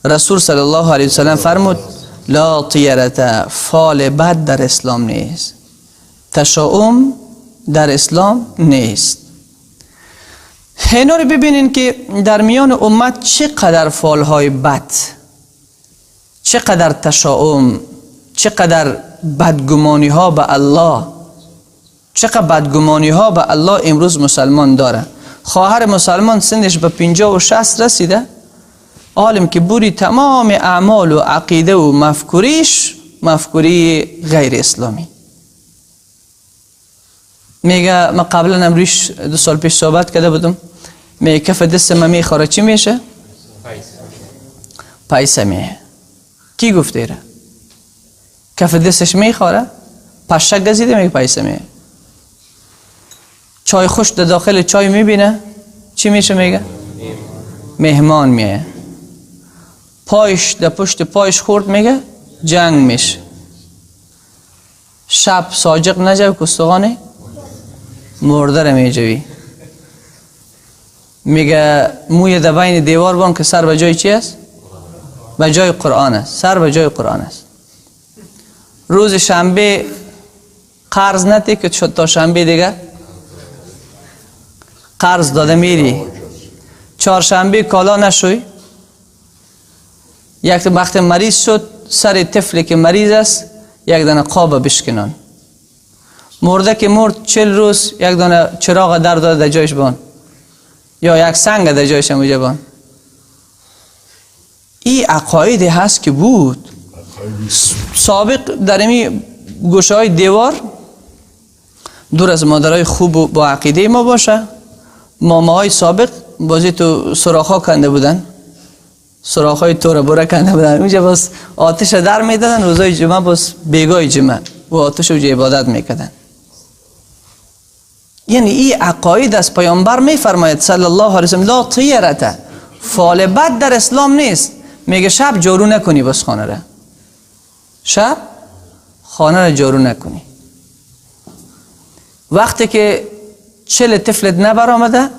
رسول صلی الله علیه وسلم فرمود لا طیرت، فال بد در اسلام نیست، تشاؤم در اسلام نیست. اینا رو ببینین که در میان امت چقدر فالهای بد، چقدر تشاؤم، چقدر بدگمانی ها به الله، چقدر بدگمانی ها به الله امروز مسلمان داره. خواهر مسلمان سنش به 50 و 60 رسیده، عالم که بوری تمام اعمال و عقیده و مفکوریش مفکوری غیر اسلامی. میگه من قبلا امروز 2 سال پیش صحبت کرده بودم، میگه کف دست من میخوره چی میشه؟ پیسه میه. کی گفته ایره؟ کف دستش میخوره پشک گزیده میگه پیسه میه. چای خوش در داخل چای میبینه چی میشه؟ میگه مهمان میه. پایش در پشت پایش خورد میگه جنگ میشه. شب ساجق نجوی کستغانه مرده رو میجوی. میگه موی در بین دیوار بان که سر به جای چی است؟ به جای قرآن است. سر به جای قرآن است. روز شنبه قرض نتی که تا شنبه دیگه قرض داده میری. چهارشنبه کالا نشوی. یک وقت مریض شد سر طفلی که مریض است یک دانه قاب بشکنن. مرده که مرد 40 روز یک دانه چراغ در داده در جایش بان یا یک سنگ در جایش هم بان. این عقایدی هست که بود سابق در این گوشه های دیوار دور از مادرای خوب با عقیده ما باشه. ماماهای سابق بازی تو سراخا کنده بودن، سراخای تور بوره کنده بودن، اونجا باز آتش در میدادن. روزای جمعه باز بیگای جمعه و آتش اونجا عبادت میکردن. یعنی این عقاید از پیامبر میفرماید صلی الله علیه وسلم لا طیرته، فال بد در اسلام نیست. میگه شب جارو نکنی بس خانه را، شب خانه را جارو نکنی. وقتی که 40 طفلت نبر آمده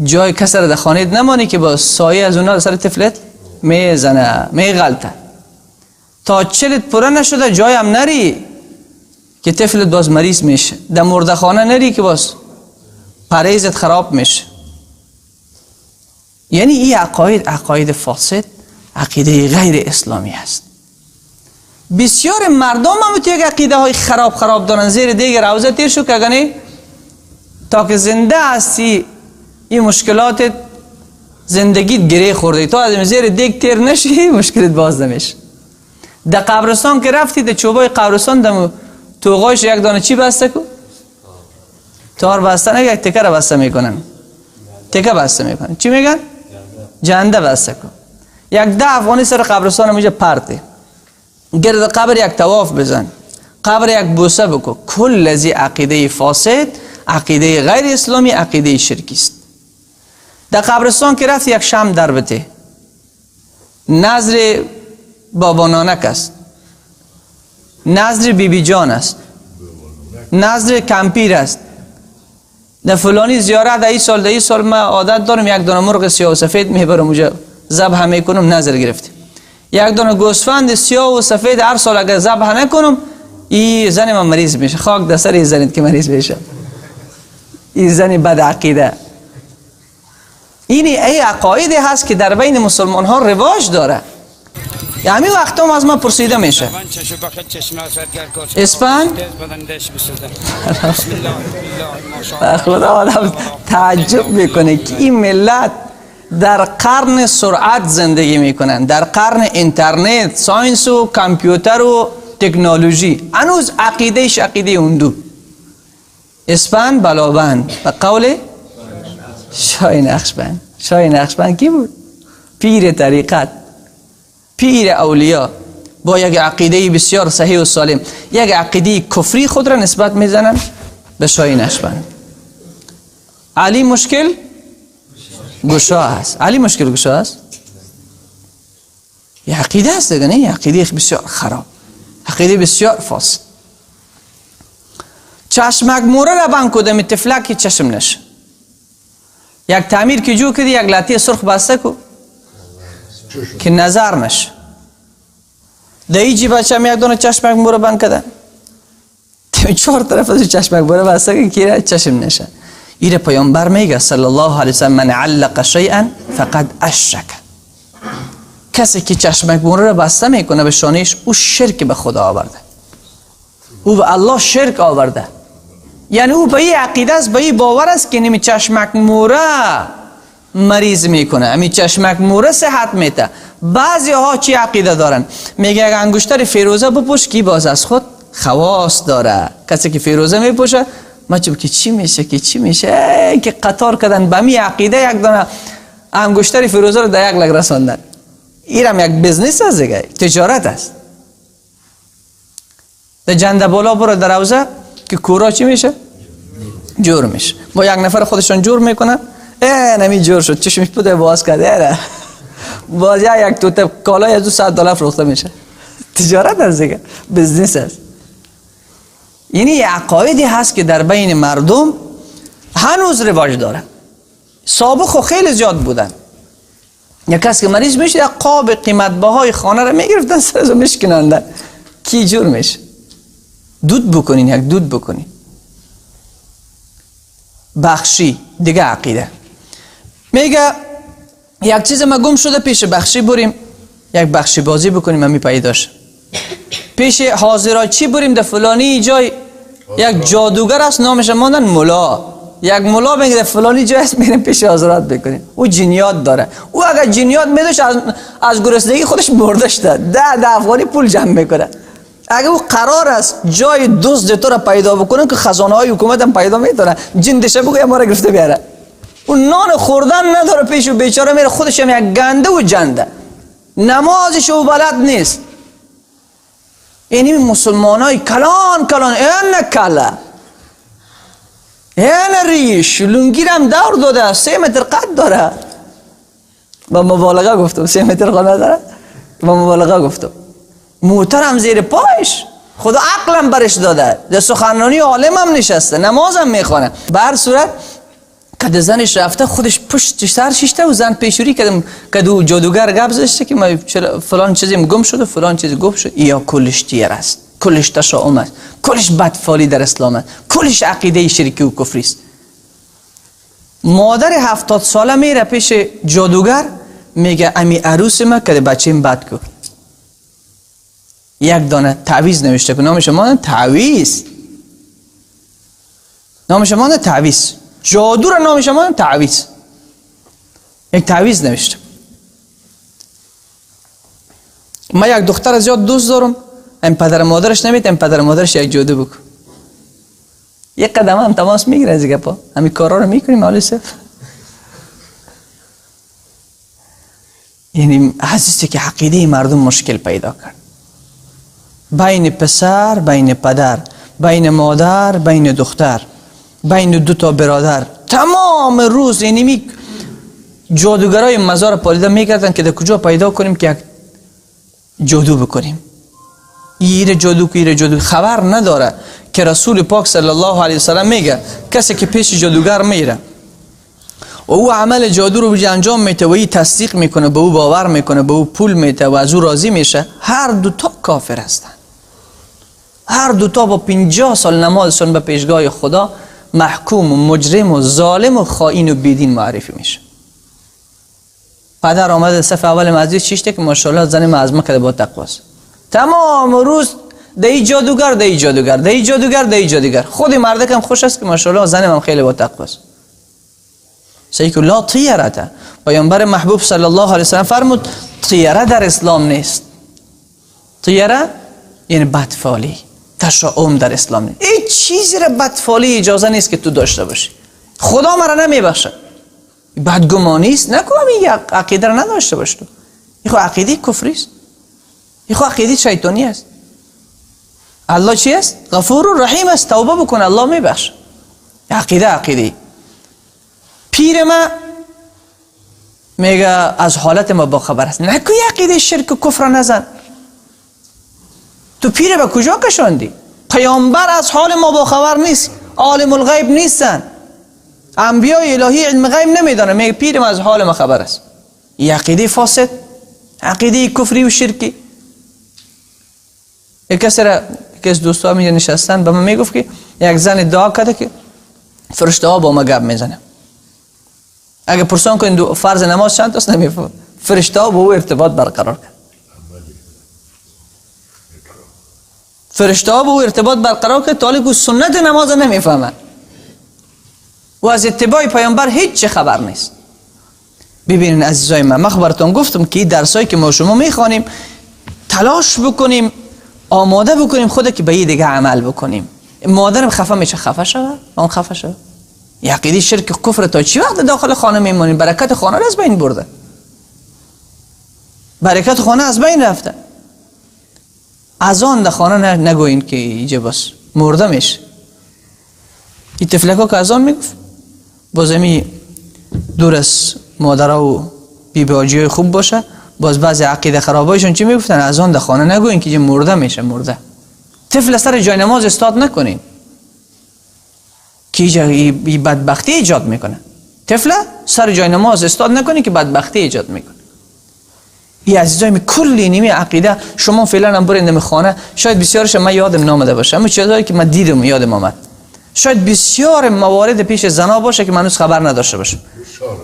جای کس را در خانه نمانی که با سایه از اونا سر طفلت میزنه میغلطه. تا 40 پره نشده جای هم نری که طفلت باز مریض میشه. در مرده خانه نری که باز پریزت خراب میشه. یعنی این عقاید فاسد، عقیده غیر اسلامی است. بسیار مردم هم تو یک عقیده های خراب دارن. زیر دیگه روزه تیر شو که اگه تا که زنده هستی این مشکلات زندگیت گره خورده، تو از زیر دیگ تیر نشی مشکلت باز نمیشه. در قبرستان که رفتی در چوبای قبرستان در توغایش یک دانه چی بسته کو؟ تار بسته نه، یک تکه را بسته میکنن. تکه بسته میکنن. چی میگن؟ جنده بسته کو. یک 10 افغانی سر قبرستان میشه پرته. گرد قبر یک طواف بزن، قبر یک بوسه بکن. کل از عقیده فاسد، عقیده غیر اسلامی، عقیده شرکی است. در قبرستان که رفت یک شم در بته، نظر بابا نانک است، نظر بیبی جان است، نظر کمپیر است. در فلانی زیارت در این سال من عادت دارم یک دانه مرغ سیاه و سفید میبرم اونجا ذبح میکنم، نظر گرفتم. یک دانه گوسفند سیاه و سفید هر سال اگر ذبح نکنم این زن من مریض میشه. خاک در سر این زنید که مریض میشه. این زن بد عقیده. این عقایدی هست که در بین مسلمان ها رواج داره. یعنی وقت هم از ما پرسیده میشه اسپن خدا آدم تعجب میکنه که این ملت در قرن سرعت زندگی میکنن، در قرن اینترنت، ساینس و کامپیوتر و تکنولوژی. هنوز عقیدهش عقیده اوندو. اسپن بلابند به قول شاه نقشبند کی بود؟ پیر طریقت، پیر اولیاء، با یک عقیده بسیار صحیح و سالم. یک عقیده کفری خود را نسبت میزنن به شاه نقشبند. علی مشکل گشا است. علی مشکل گشا است. یه عقیده است دیگه، نه یه عقیده بسیار خراب، عقیده بسیار فاسد. چشمک موره را بند کده می تفلکی چشم نشه. یک تعمیر که جو کردی یک لاتی سرخ بسته کو که نظر نشه. در ایجی بچه هم یک دونه چشمک مورا بند کده، 4 طرف از چشمک مورا بسته که کیره چشم نشه. ایره پیامبر میگه صلی الله علیه وسلم من علق شیئا فقد اشرک. کسی که چشمک مورا را بسته میکنه به شانش، او شرک به خدا آورده، او به الله شرک آورده. یعنی او به این عقیده است، به این باور است که نمی چشمک مورا مریض میکنه، امی چشمک مورا صحت میده. بعضی ها چی عقیده دارن؟ میگه اگه انگشتر فیروزه بپوش کی باز از خود خواص داره. کسی که فیروزه میپوشه مچه که چی میشه که چی میشه که قطار کردن به می عقیده یک دونه انگشتر فیروزه رو در یک لگ رساندن. اینم یک بزنس است دیگه، تجارت است. در جنده بالا برو در روزه که کورا چی میشه؟ جور میشه. با یک نفر خودشون جور میکنن، نمی جور شد چشمش بوده باز کرده، باز یک توته کالای از $200 فروخته میشه. تجارت است دیگه، بزنس است. یعنی عقایدی هست که در بین مردم هنوز رواج داره. سابق خو خیلی زیاد بودن. یک کس که مریض میشه یک قاب قیمت بهای خانه رو میگرفتن سرزو میشکنندن. کی جور میشه؟ دود بکنین، یک دود بکنین. بخشی دیگه عقیده. میگه یک چیز ما گم شده پیش بخشی بریم یک بخشی بازی بکنیم همی پیداش. پیش حاضرای چی بریم در فلانی جای یک جادوگر است نامش ماندن مولا. یک مولا میگه در فلانی جای است میریم پیش حاضرات بکنیم. او جنیات داره. او اگر جنیات میدوش از گرسنگی خودش مردش ده 10 افغانی پول جمع میکنه. اگه او قرار است جای دزد تو را پیدا بکنه که خزانه های حکومت هم پیدا میتونه، جن دشه بگو ما را گرفته بیاره. اون نان خوردن نداره پیش و بیچاره میره خودش هم یک گنده و جنده، نمازش او بلد نیست. اینی مسلمان های کلان این کلا این ریش لنگیرم دور داده 3 متر قد داره. با مبالغه گفتم 3 متر قد نداره، با مبالغه گفتم. موترم زیر پایش، خدا عقلم برش داده، در سخنرانی عالم هم نشسته، نمازم میخوانه. به هر صورت کده زنش رفته خودش پشت سر شیشته و زن پیشوری کده جادوگر گپ زشته که ما فلان چیزیم گم شده فلان چیزی گم شد. یا کلش تیر است، کلش تشاؤم است، کلش بدفالی در اسلام است، کلش عقیده شرکی و کفری است. مادر 70 ساله میره پیش جادوگر میگه امی عروس ما کده بچیم بد کو. یک دانه تعویض نوشته که نامش ماند تعویض، نامش ماند تعویض، جادو را نامش ماند تعویض. یک تعویض نوشته. ما یک دختر زیاد دوست دارم، این پدر مادرش نمید، این پدر مادرش یک جادو بکن. یک قدم هم تماس میگیره از گپا، همین کارا رو میکنیم مولوی صاحب. یعنی حسیسته که عقیده مردم مشکل پیدا کرد. بین پسر، بین پدر، بین مادر، بین دختر، بین 2 تا برادر، تمام روز اینمی جادوگرای مزار پالیده میکردن که در کجا پیدا کنیم که یک جادو بکنیم. ایره جادو که ایره جادو، خبر نداره که رسول پاک صلی الله علیه وسلم میگه کسی که پیش جادوگر میره و او عمل جادو رو بجا انجام میته و ای تصدیق میکنه، به او باور میکنه، به او پول میته و از او راضی میشه، هر 2 تا کافر هستن. هر 2 تا با 50 سال نمازشون به پیشگاه خدا محکوم و مجرم و ظالم و خائن و بیدین معرفی میشه. پدر آمده صف اول مسجد چیشته که ماشاءالله زن معظمه کرده با تقواست، تمام روز دی جادوگر دی جادوگر دی جادوگر دی جادوگر. خود مرد کم خوش است که ماشاءالله زن من خیلی با تقواست. سیکو لا طیرته. پیامبر محبوب صلی الله علیه وسلم فرمود طیره در اسلام نیست. طیره یعنی بدفالی، تشاؤم در اسلام نیست. این چیزی را بدفالی اجازه نیست که تو داشته باشی. خدا مرا نمیبخشه. بدگمانی است، نکو این عقیده را نداشته باش. تو این خو عقیده کفری است، این خو عقیده شیطانی است. الله چی است؟ غفور و رحیم است، توبه بکن الله میبخشه. عقیده پیر ما میگه از حالت ما با خبر است. نکو عقیده شرک و کفر نزن. تو پیر به کجا کشاندی؟ پیامبر از حال ما با خبر نیست، عالم الغیب نیستن، انبیاء الهی علم غیب نمیدانه. میگه پیر ما از حال ما خبر است. این عقیده فاسد، عقیده کفری و شرکی. یک از دوستان می نشستن به من میگفت که یک زن دعا کرده که فرشته ها با ما گپ میزنه. اگه پرسان کنین فرض نماز چند تاست نمیفهم، فرشته ها با او ارتباط برقرار کرد. فرشته ها با او ارتباط برقرار کرد، تا که سنت نماز نمیفهمن و از اتباع پیامبر هیچ چه خبر نیست. ببینین عزیزای من خبرتون گفتم که درسایی که ما شما میخوانیم تلاش بکنیم آماده بکنیم خود که به یه دیگه عمل بکنیم. مادرم خفه میشه، خفه شود، اون خفه شود. عقیده شرک کفر تا چی وقت داخل خانه میمونیم؟ برکت خانه رو از بین برده، برکت خانه از بین رفته. از آن در خانه نگوین که اینجا بس مرده میشه. این تفلکا که از آن میگفت بازمی دور از مادرها و بی‌باجی های خوب باشه، باز بعضی عقیده خرابایشون چی میگفتن؟ از آن در خانه نگوین که مرده میشه. مرده طفل سر جای نماز استاد نکنین که این بدبختی ایجاد میکنه. طفل سر جای نماز استاد نکنین که بدبختی ایجاد میکنه. این عزیزای من کلی نیمه عقیده شما فعلا هم برین خانه، شاید بسیارش من یادم نامده باشه، اما چیزایی که من دیدم یادم آمد. شاید بسیار موارد پیش زنا باشه که من از خبر نداشته باشم.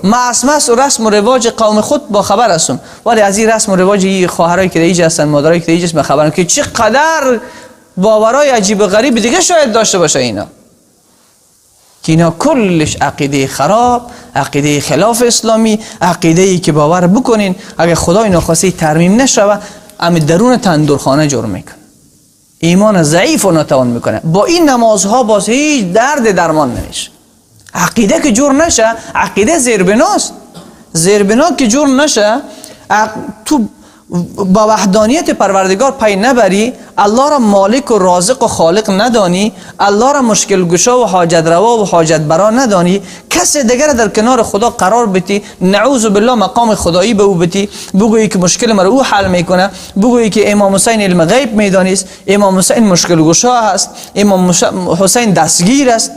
من و رسم و رواج قوم خود با خبر هستم، ولی از این رسم و رواج این خواهرایی که دیگه هستن، مادرایی که دیگه هستن خبرم که چقدر باورای عجیب و غریب دیگه شاید داشته باشه. اینا که اینا کلش عقیده خراب، عقیده خلاف اسلامی، عقیده ای که باور بکنین اگه خدای ناخواسته ترمیم نشوه امی درون تندورخانه جور میکنه، ایمان ضعیف و ناتوان میکنه. با این نمازها باز هیچ درد درمان نمیشه. عقیده که جور نشه، عقیده زیربناست. زیربنا که جور نشه، تو با وحدانیت پروردگار پی نبری، الله را مالک و رازق و خالق ندانی، الله را مشکل گشا و حاجت روا و حاجت برا ندانی، کسی دیگر در کنار خدا قرار بتی، نعوذ بالله مقام خدایی به او بتی، بگویی که مشکل مرا او حل میکنه، بگویی که امام حسین علم غیب میدانیست، امام حسین مشکل گشا هست، امام حسین دستگیر است،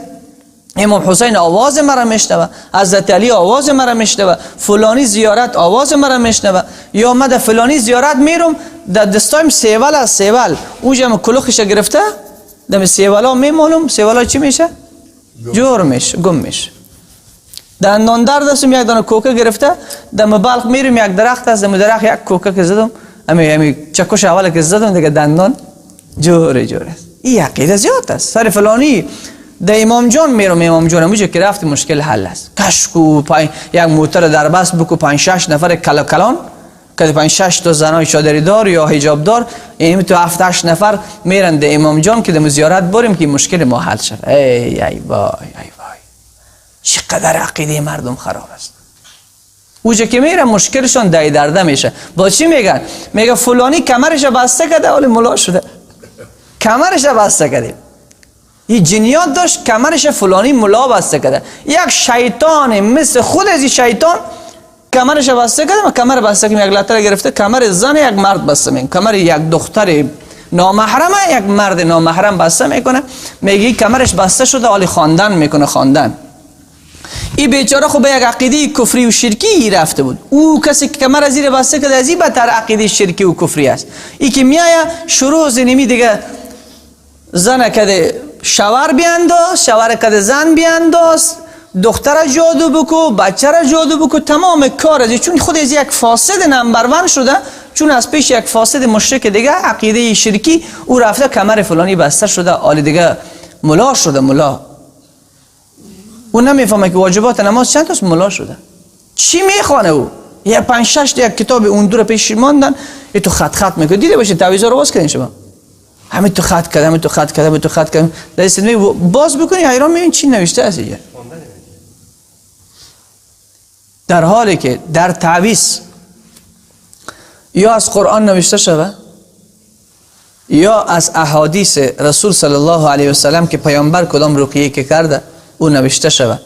امام حسین آواز مرا میشنوه، حضرت علی آواز مرا میشنوه، فلانی زیارت آواز مرا میشنوه، یا من در فلانی زیارت میرم در دستایم سیول از سیول اونجا کلوخش گرفته دم سیولا میمونم، سیولا چی میشه؟ جور میشه، گم میشه. دندان درد هستم، یک دانه کوکه گرفته دم بلخ میرم یک درخت هست، دم درخت یک کوکه که زدم، امی چکش اول که زدم دیگه دندان جور است. این عقیده زیاد است. سر فلانی در امام جان میرم، امام جان اونجا که رفت مشکل حل است. کشکو یک موتر در بس بکو 5-6 نفر کلان که 5-6 تا زنای چادری دار یا حجاب دار، یعنی تو 7-8 نفر میرن در امام جان که در زیارت بریم که مشکل ما حل شد. ای وای چقدر عقیده مردم خراب است. اونجا که میرن مشکلشون دای درده میشه. با چی میگن؟ میگه فلانی کمرش بسته کرده ولی ملا شده. کمرش بسته کرده، این جنیات داشت کمرش فلانی ملا بسته کرده. یک شیطان مثل خود از این شیطان کمرش بسته کرده، کمر بسته که یک لطره گرفته، کمر زن یک مرد بسته میکنه، کمر یک دختر نامحرمه یک مرد نامحرم بسته میکنه. میگه کمرش بسته شده ولی خواندن میکنه. خواندن این بیچاره خب به یک عقیده کفری و شرکی رفته بود. او کسی که کمر زیر بسته کرده از این بدتر عقیده شرکی و کفری است. این که میایه شروع زنیمی دیگه زن کده شوهر بیانداز، شوهر کده زن بیانداز، دختر جادو بکو، بچه را جادو بکو، تمام کار از چون خود از یک فاسد نمبر 1 شده، چون از پیش یک فاسد مشرک دیگه عقیده شرکی او رفته کمر فلانی بسته شده، آلی دیگه ملا شده. ملا او نمیفهمه که واجبات نماز چند تاست، ملا شده. چی میخوانه او؟ یا 5-6 یک کتاب اون دور پیش ماندن، تو خط میکنه. دیده باشید تعویضا رو باز کردین شما، همه تو خط کردم در استدمی باز بکنی حیران میبین چی نوشته است اینجا. در حالی که در تعویض یا از قرآن نوشته شده یا از احادیث رسول صلی الله علیه و سلم که پیامبر کدام رقیه که کرده او نوشته شده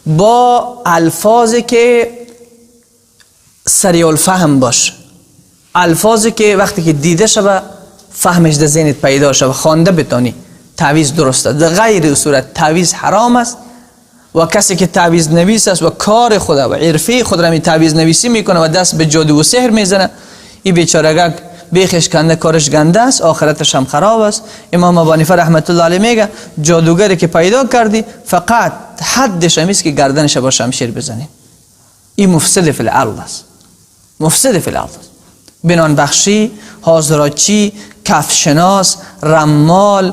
با الفاظی که سریع الفهم باشه، الفاظی که وقتی که دیده شده فهمش در ذهنت پیدا شد و خوانده بتانی تعویض درسته. در غیر صورت تعویض حرام است و کسی که تعویض نویس است و کار خود و عرفه خود را می تعویض نویسی میکنه و دست به جادو و سحر میزنه، این بیچارگک بیخش کنده کارش گنده است، آخرتش هم خراب است. امام ابو حنیفه رحمت الله علیه میگه جادوگری که پیدا کردی فقط حدش همیست که گردنش با شمشیر بزنی. این مفسد فی الارض است، مفسد فی الارض است. بنان بخشی، حاضراچی، کفشناس، رمال،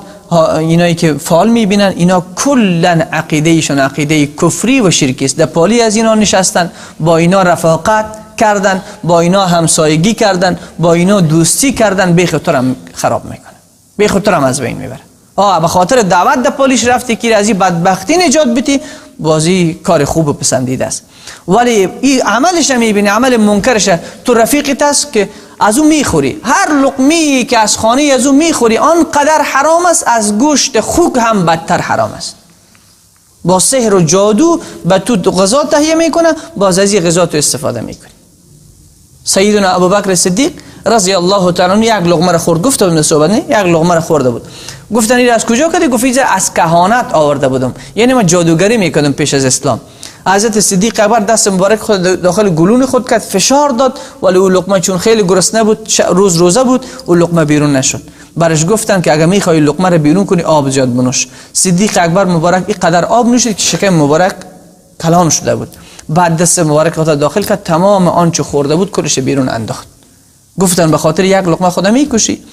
اینایی که فال میبینن اینا کلن عقیده ایشون عقیده کفری و شرکی است. در پالی از اینا نشستن، با اینا رفاقت کردن، با اینا همسایگی کردن، با اینا دوستی کردن، بی خاطرم خراب میکنه، بی خاطرم از بین میبره. به خاطر دعوت در پالیش رفتی که از این بدبختی نجات بدی، بازی کار خوب و پسندیده است. ولی این عملش میبینی، عمل منکرش تو رفیقت است که از اون میخوری، هر لقمی که از خانه از اون میخوری آنقدر حرام است، از گوشت خوک هم بدتر حرام است. با سحر و جادو به تو غذا تهیه میکنه، باز از این غذا تو استفاده میکنی. سیدنا ابوبکر صدیق رضی الله تعالی عنه یک لقمه را خورد، گفت به صحبت نه، یک لقمه را خورده بود. گفتن این از کجا کردی؟ گفت از کهانت آورده بودم، یعنی من جادوگری میکردم پیش از اسلام. حضرت صدیق اکبر دست مبارک خود داخل گلون خود کرد، فشار داد، ولی او لقمه چون خیلی گرسنه بود، روزه بود، او لقمه بیرون نشد. برش گفتن که اگر میخوای لقمه را بیرون کنی آب زیاد بنوش. صدیق اکبر مبارک اینقدر آب نوشید که شکم مبارک کلان شده بود. بعد دست مبارک خود داخل کرد، تمام آنچه خورده بود کلش بیرون انداخت. گفتن به خاطر یک لقمه خود میکشی؟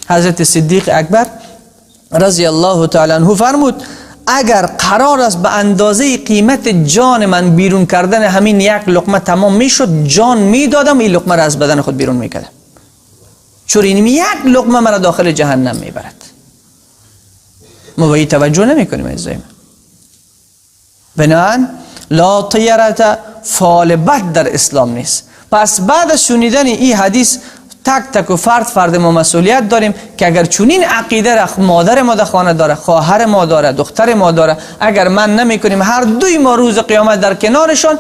حضرت صدیق اکبر رضی الله تعالی عنه فرمود اگر قرار است به اندازه قیمت جان من بیرون کردن همین یک لقمه تمام میشد، جان میدادم این لقمه را از بدن خود بیرون میکردم، چون این یک لقمه مرا داخل جهنم میبرد. ما به این توجه نمیکنیم عزیزان. بنابراین لا طیرت، فال بد در اسلام نیست. پس بعد از شنیدن این حدیث تک تک و فرد ما مسئولیت داریم که اگر چونین عقیده را مادر ما در خانه داره، خواهر ما داره، دختر ما داره، اگر من نمی کنیم هر دوی ما روز قیامت در کنارشان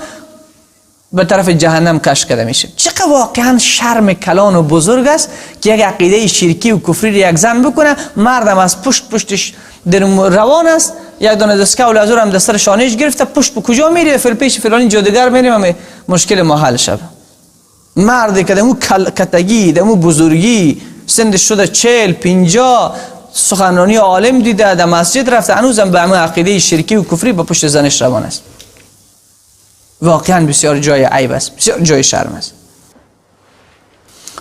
به طرف جهنم کش کرده میشه. چقدر واقعا شرم کلان و بزرگ است که یک عقیده شرکی و کفری را یک زن بکنه، مردم از پشتش در روان است، یک دانه دستکول از هم دستر شانهش گرفته، پشت به کجا میره؟ پیش فلانی جادوگر میریم، مشکل ما حل شد. مردی که دمو کتگی، دمو بزرگی، سنش شده 40-50، سخنرانی عالم دیده، در مسجد رفته، هنوزم به همه عقیده شرکی و کفری با پشت زنش روان است. واقعا بسیار جای عیب است، بسیار جای شرم است.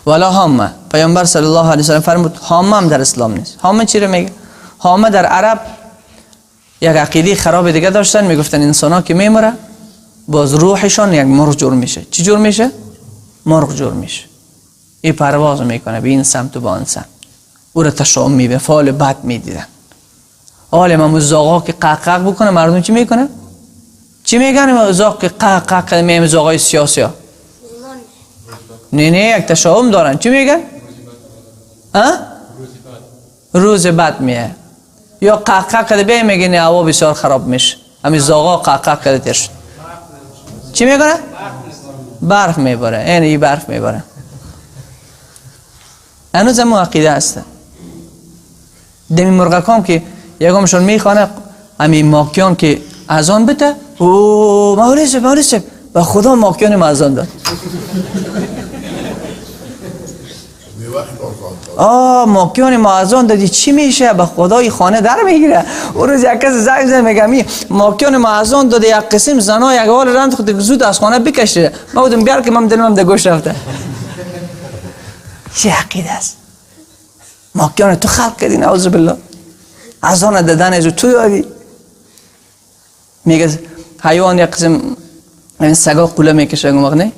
ولا هامه، پیامبر صلی الله علیه و سلم فرمود هامه هم در اسلام نیست. هامه چی رو میگه؟ هامه در عرب یک عقیده خراب دیگه داشتن، میگفتن انسان ها که میمره باز روحشان یک مرغ جور میشه. چی جور میشه؟ مرغ جور میشه. این پرواز میکنه به این سمت و با آن سمت، او را تشاؤم میبینه، فال بد میدیدن. حال امام زاغا که قق بکنه مردم چی میکنه؟ چی میگن امام زاغا که قق میگن؟ زاغای سیاسی ها نه یک تشاؤم دارن. چی میگن؟ روز بد میه، یا قق کده بیا میگن هوا بسیار خراب میشه. همین زاغا قق کده تیر شد. چی میکنه؟ برف میباره، این برف میباره. هنوز هم عقیده هسته. دمی مرغکام که یکمشون میخوانه همین ماکیان که اذان بده، او مولوی به خدا ماکیان ما اذان داد. ماکیان ما اذان دادی چی میشه؟ به خدای خانه در میگیره. اون روز یک کس زنگ زد میگم ماکیان ما اذان داده، یک قسم زنا یک حال رند خود زود از خانه بکشه. ما بودم بیار که من دلم در گوش رفته. چه عقیده است؟ ماکیان تو خلق کردی، نعوذ بالله. اذان دادن از تو دادی. میگه حیوان یک قسم این سگا قوله میکشه نه؟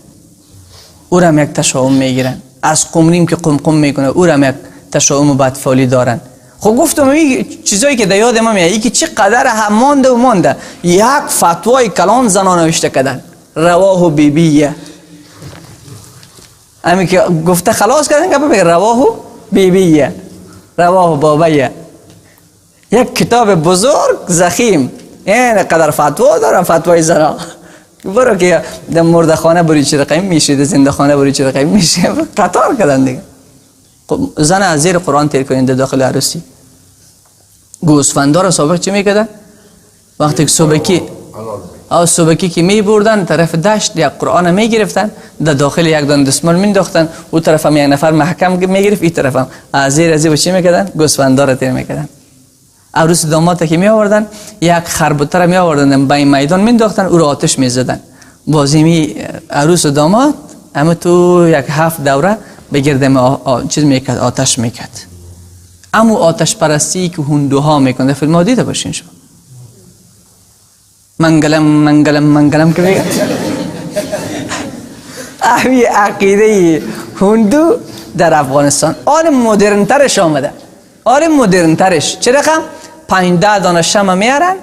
او را یک تشاؤم میگیرن. از قمریم که قم میکنه او را یک تشاؤم و بدفالی دارن. خب گفتم این چیزایی که در یاد ما میاد، یکی چه قدر هم مانده یک فتوای کلان زنان نوشته کردن، رواه بیبیه. همین که گفته خلاص کردن که بگه رواه بیبیه، رواه بابیه. یک کتاب بزرگ زخیم، این قدر فتوا دارن، فتوای زنان. برو که در مرده خانه بری چی رقم میشه، در زنده خانه بری چی رقم میشه، قطار کردن دیگه. زن از زیر قرآن تیر کنین در داخل عروسی. گوسفندا را سابق چی میکردن؟ وقتی که صبحکی او صبحی که می بردن طرف دشت یک قرآن می گرفتن در داخل یک دانه دستمال می انداختن، اون طرف هم یک نفر محکم می گرفت، این طرف هم از زیر چی میکردن؟ گوسفندار تیر میکردن. عروس داماد که می آوردن یک خربوطه را می آوردن بین میدان می انداختن، او را آتش می زدن. بازی عروس و داماد اما تو یک 7 دوره بگردم چیز میکرد، آتش میکرد. اما آتش پرستی که هندوها میکنه، فیلم ها دیده باشین شما. منگلم منگلم منگلم که میگه امی عقیده هندو در افغانستان آن مدرن ترش آمده. آن مدرن ترش چه رقم 5-10 دانه شمع میارن،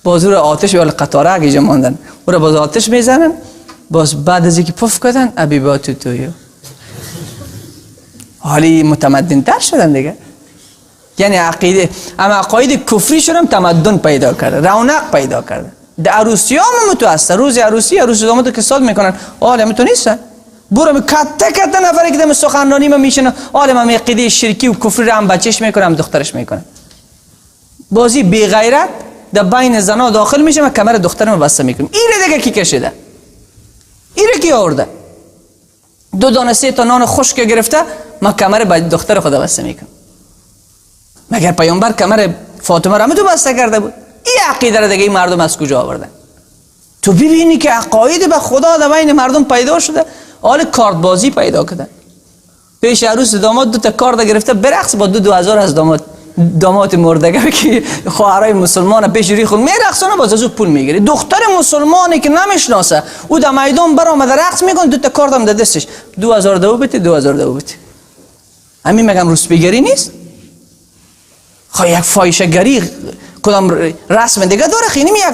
باز رو آتش یا قطاره اگه جا ماندن او رو باز آتش میزنن، باز بعد از اینکه پف کردن ابی با تویو حالی متمدن تر شدن دیگه. یعنی عقیده اما عقاید کفری شدن تمدن پیدا کرده، رونق پیدا کرده. در عروسی هم تو هست، روز عروسی داماد که سال میکنن عالم تو نیستن. برو کته نفری که دم سخنرانی ما میشن عالم هم عقیده شرکی و کفری رو هم بچهش میکنه هم دخترش میکنه. بازی بی غیرت در بین زنا داخل میشه و کمر دخترم بسته میکنم. این دیگه کی کشیده؟ این کی آورده؟ 2 دانه 3 تا نان خشک گرفته ما کمر دختر خدا بسته میکنم. مگر پیامبر کمر فاطمه را تو بسته کرده بود؟ این عقیده را دیگه این مردم از کجا آوردن؟ تو ببینی که عقاید به خدا در بین مردم پیدا شده، حال کارت بازی پیدا کردن. پیش عروس داماد 2 تا کارت گرفته برقص با 2000 از داماد مردگی که خواهرای مسلمان پیش ری خود میرقصونه، باز از او پول میگیره. دختر مسلمانی که نمیشناسه او در میدان برآمده رقص میکنه، 2 تا کارت هم در دستش 2000 دو بده 2000 دو بده. همین میگم رسبیگری نیست؟ خواهی یک فایشگری کدام رسم دیگه داره؟ خیلی یک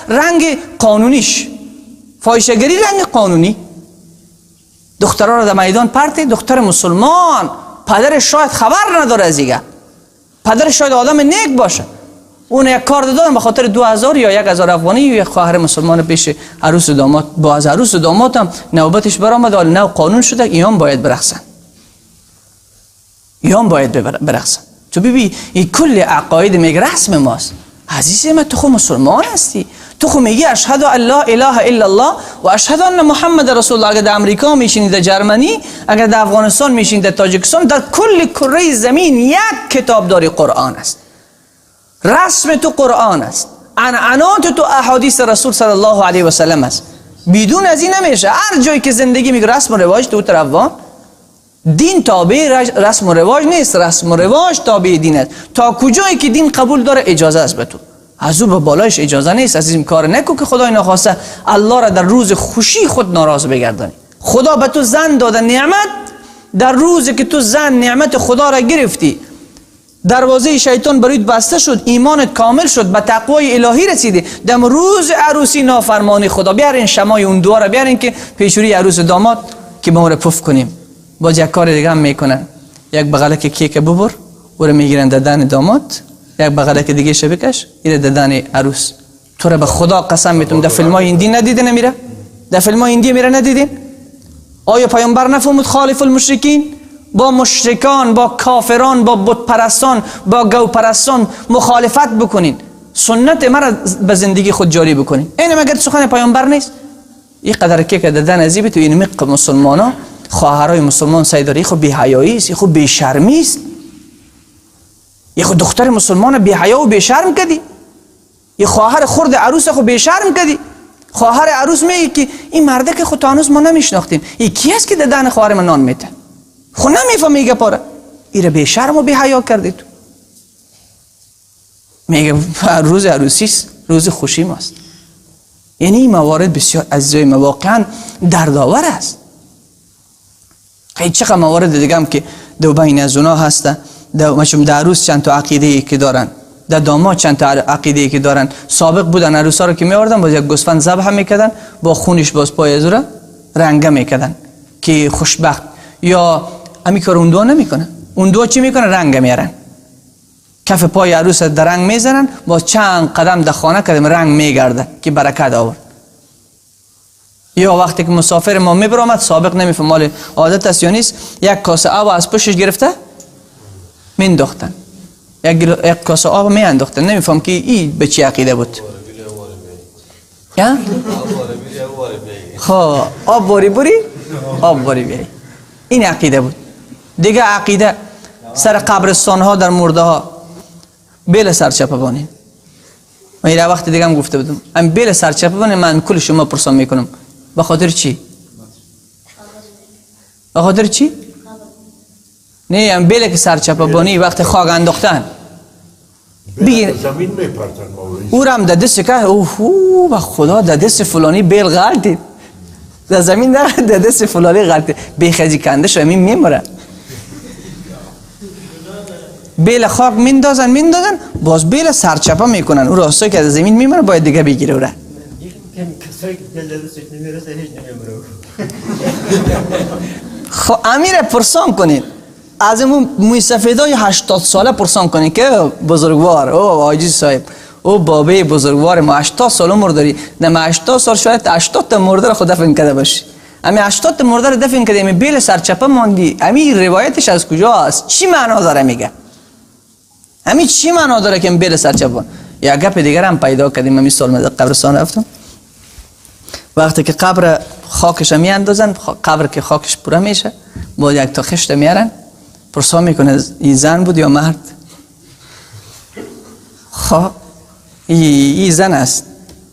رنگ قانونیش فایشگری، رنگ قانونی. دخترها را در میدان پرتی، دختر مسلمان پدرش شاید خبر نداره از دیگه، پدرش شاید آدم نیک باشه، اون یک کار دادن به خاطر 2000 یا 1000 افغانی یا یک خواهر مسلمان پیش عروس و داماد. با از عروس و داماد هم نوبتش برآمد، حالا نو قانون شده ایام باید برقصن، ایام باید برقصن. تو ببین این کل عقاید میگه رسم ماست. عزیز من تو خود مسلمان هستی، تو خود میگی اشهد ان لا اله الا الله و اشهد ان محمد رسول الله. اگر در امریکا میشینی، در جرمنی، اگر در افغانستان میشینی، در تاجیکستان، در کل کره زمین یک کتاب داری قرآن است. رسم تو قرآن است، عنعنات تو احادیث رسول صلی الله علیه و سلم است. بدون از این نمیشه. هر جایی که زندگی میگه رسم و رواج تو طرفوان، دین تابع رسم و رواج نیست، رسم و رواج تابع دین است. تا کجایی که دین قبول داره اجازه است به تو، از او به بالایش اجازه نیست. از این کار نکو که خدای نخواسته الله را در روز خوشی خود ناراض بگردانی. خدا به تو زن داده نعمت، در روزی که تو زن نعمت خدا را گرفتی، دروازه شیطان برایت بسته شد، ایمانت کامل شد، به تقوای الهی رسیدی، در روز عروسی نافرمانی خدا بیارین شمای اون دواره بیارین که پیشوری عروس داماد که ما رو پف کنیم. باز یک کار دیگه هم میکنن، یک بغلک کیک ببر او رو میگیرن ددن داماد، یک بغلک دیگه شبکش ایره ددن عروس. تو رو به خدا قسم میتونم در فیلم های هندی ندیده نمیره؟ در فیلم های هندی میره ندیدین؟ آیا پیامبر نفهمود خالف المشرکین؟ با مشرکان، با کافران، با بت پرستان، با گو پرستان مخالفت بکنین، سنت مرا به زندگی خود جاری بکنین. این مگر سخن پیامبر نیست؟ این قدر که ددن عزیب تو این مق مسلمانا خواهرای مسلمان سیداری خود بی حیایی است، خود بی شرمی است. یه خود دختر مسلمان بی حیا و بی شرم کردی، یه خواهر خرد عروس خود بی شرم کردی. خواهر عروس میگه که این مرده که خود هنوز ما نمیشناختیم، این کی است که ددن خواهر من نان میته؟ خود نمیفهم میگه پاره ایره بی شرم و بی حیا کردی تو. میگه روز عروسی است، روز خوشی ماست. یعنی این موارد بسیار عزیزای ما واقعا دردآور است. خیلی چقدر موارد دیگه هم که دو بین از اونا هسته. در عروس چند تا عقیده ای که دارن، در داماد چند تا عقیده ای که دارن. سابق بودن عروسا رو که میآوردن باز یک گوسفند ذبح میکردن، با خونش باز پای از رو رنگه میکردن که خوشبخت. یا امی کار اون دو نمیکنه. اون دو چی میکنه؟ رنگ میارن، کف پای عروس در رنگ میزنن، با چند قدم در خانه کردیم رنگ میگرده که برکت آورد. یا وقتی که مسافر ما میبرامد، سابق نمیفهم مال عادت است یا نیست، یک کاسه آب از پشتش گرفته مینداختن، یک کاسه آب میانداختن. نمیفهم که این به چی عقیده بود. خب آب باری بری آب باری بیایی. این عقیده بود. دیگه عقیده سر قبرستان ها در مرده ها بیل سرچپه بانید. من یه وقت دیگه هم گفته بودم ام بیل سرچپه بانید. من کل شما پرسان میکنم به خاطر چی؟ به خاطر چی؟ نه ام بیل که سرچپه بانی وقت خاک انداختن بگیر زمین میپرتن مولوی. او رم در دست که اوه به خدا در دست فلانی بیل غلطید در زمین نه در دست فلانی غلطید بیخجی کنده شو همین میمره. بیل خاک میندازن باز بیل سرچپه میکنن او راستایی که از زمین میمره باید دیگه بگیره او را. خب امیر پرسان کنید از اون موی سفیدای 80 ساله پرسان کنید که بزرگوار او آجی صاحب او بابه بزرگوار ما 80 سال عمر داری نه 80 سال شاید 80 تا مرده رو خود دفن کرده باشی. امی 80 تا مرده رو دفن کرده امی بیل سرچپه ماندی. امی روایتش از کجا است؟ چی معنا داره میگه؟ امی چی معنا داره که بیل سرچپه؟ یا گپ دیگر هم پیدا کردیم. امی سال من قبرستان رفتم وقتی که قبر خاکش میاندازن قبر که خاکش پوره میشه با یک تا خشت میارن پرسان میکنه این زن بود یا مرد؟ خب این زن است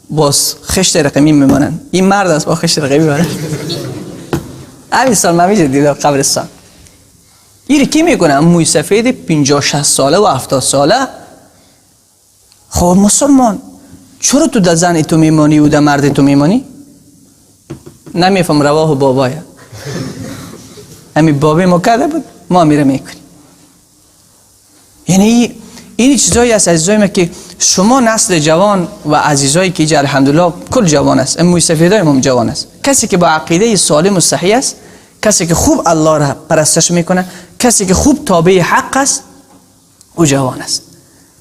باز خشت رقمی میمانن. این مرد است با خشت رقمی میمانن. همین سال من میشه دیدم قبرستان این کی میکنه؟ موی سفید 50-60 ساله و 70 ساله. خب مسلمان چرا تو در زن تو میمانی و در مرد تو میمانی؟ نمیفهم رواه بابای همین بابای ما کرده بود ما میره میکنیم. یعنی این چیزایی است عزیزای ما که شما نسل جوان و عزیزایی که اینجا الحمدلله کل جوان است موی سفیدای ما جوان است. کسی که با عقیده سالم و صحیح است کسی که خوب الله را پرستش میکنه کسی که خوب تابع حق است او جوان است.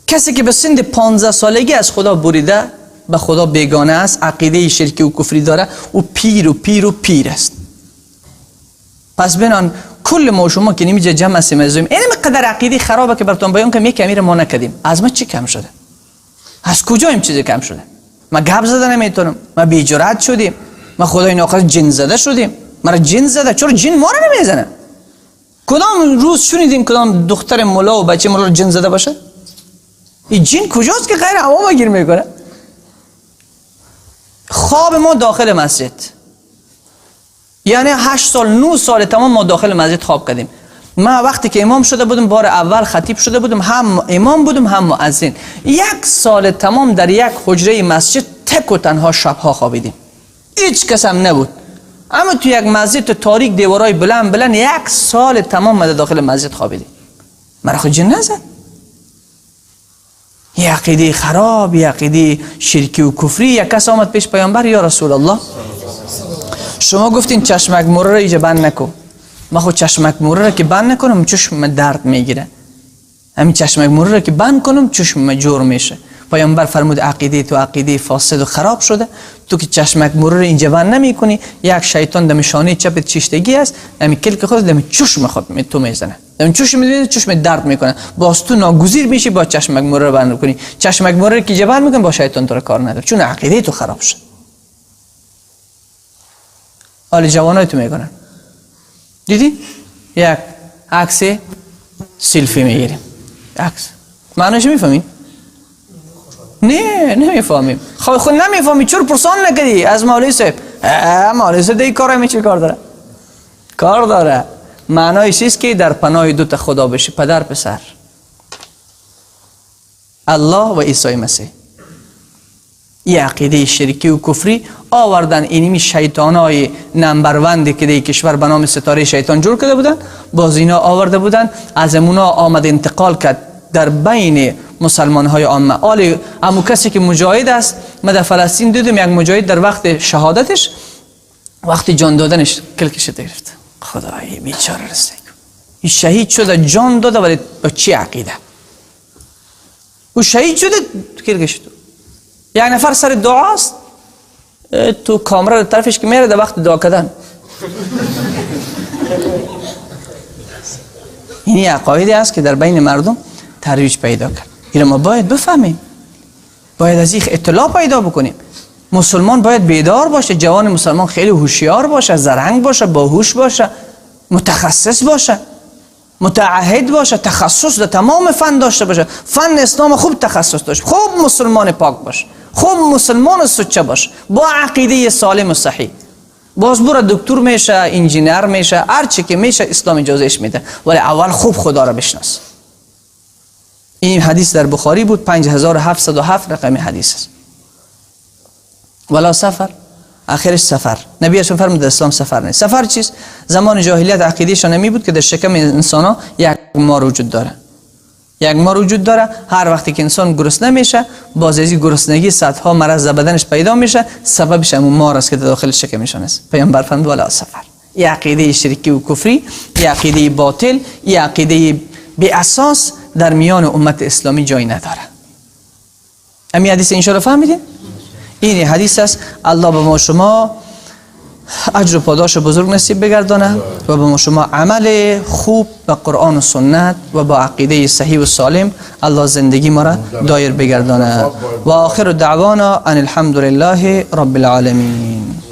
کسی که به سن 15 سالگی از خدا بریده به خدا بیگانه است عقیده شرکی و کفری داره او پیر است. پس بنان کل ما شما که نمیجا جمع هستیم این قدر عقیده خرابه که براتون بیان کنم یک امیر ما نکدیم. از ما چی کم شده؟ از کجا این چیز کم شده؟ ما گپ زده نمیتونم ما بی جرأت شدیم ما خدای ناخواسته جن زده شدیم. مرا جن زده چرا جن ما رو نمیزنه؟ کدام روز شنیدیم کدام دختر مولا و بچه مولا رو جن زده باشه؟ این جن کجاست که غیر هوا گیر میکنه؟ خواب ما داخل مسجد یعنی 8 سال 9 سال تمام ما داخل مسجد خواب کردیم. ما وقتی که امام شده بودم بار اول خطیب شده بودم هم امام بودم هم مؤذن 1 سال تمام در یک حجره مسجد تک و تنها شبها خوابیدیم. هیچ کس هم نبود اما تو یک مسجد تاریک دیوارای بلند 1 سال تمام ما داخل مسجد خوابیدیم. مرا خود جن نزد. یه عقیده خراب یه عقیده شرکی و کفری. یک کس آمد پیش پیامبر یا رسول الله شما گفتین چشمک موره را ایجا بند نکن. ما خود چشمک موره را که بند نکنم چشم درد میگیره. همین چشمک موره را که بند کنم چشم جور میشه. پیامبر فرمود عقیده تو عقیده فاسد و خراب شده. تو که چشمک موره را اینجا بند نمی کنی یک شیطان دم شانه چپت چشتگی است همین کلک خود دم چشم خود تو میزنه. دم چشم میزنه چشم درد میکنه. باز تو ناگزیر میشی با چشمک موره را بند کنی. چشمک موره را که اینجا بند میکنی با شیطان تو را کار نداره چون عقیده تو خراب شد. حال جوانای تو میکنن دیدی؟ یک عکس سیلفی میگیریم عکس معنیش میفهمیم؟ نه نمیفهمیم. خود نمیفهمی چرا پرسان نکردی از مولوی صاحب؟ مولوی صاحب دیگه کار همی چی کار داره معنایش است که در پناه دو تا خدا بشی پدر پسر الله و عیسی مسیح. این عقیده شرکی و کفری آوردن اینمی شیطانای نمبروندی که در کشور به نام ستاره شیطان جور کرده بودن باز اینا آورده بودن از امونا آمد انتقال کرد در بین مسلمان های عامه. آلی امو کسی که مجاهد است من در فلسطین دیدم یک مجاهد در وقت شهادتش وقت جان دادنش کلکش گرفت. خدای بیچاره رسید این شهید شده جان داده ولی با چی عقیده؟ او شهید شده کلکش تو یک نفر سر دعاست تو کامرا طرفش که میره در وقت دعا کردن. این عقایدی است که در بین مردم ترویج پیدا کرد. این ما باید بفهمیم باید از این اطلاع پیدا بکنیم. مسلمان باید بیدار باشه، جوان مسلمان خیلی هوشیار باشه، زرنگ باشه، باهوش باشه، متخصص باشه، متعهد باشه، تخصص در تمام فن داشته باشه، فن اسلام خوب تخصص داشته، خوب مسلمان پاک باشه، خوب مسلمان سچه باشه، با عقیده سالم و صحیح. باز برو دکتر میشه، انجینر میشه، هر چی که میشه اسلام اجازهش میده، ولی اول خوب خدا را بشناس. این حدیث در بخاری بود، 5707 رقم حدیث است. ولا سفر، آخرش سفر. نبی اسلام فرمود در اسلام سفر نیست. سفر چیست؟ زمان جاهلیت عقیدهشان نمی بود که در شکم انسان ها یک مار وجود داره. یک مار وجود داره، هر وقتی که انسان گرسنه میشه، باز از این گرسنگی صدها مرض در بدنش پیدا میشه، سببش همون مار است که داخل شکمشان است. پیامبر فرمود ولا سفر. این عقیده شرکی و کفری، این عقیده باطل، این عقیده بی اساس در میان امت اسلامی جای نداره. همین حدیث ان شاء الله فهمیدین؟ این حدیث است. الله به ما شما اجر و پاداش بزرگ نصیب بگردانه و به ما شما عمل خوب به قرآن و سنت و با عقیده صحیح و سالم الله زندگی ما را دایر بگردانه. و آخر دعوانا ان الحمد لله رب العالمین.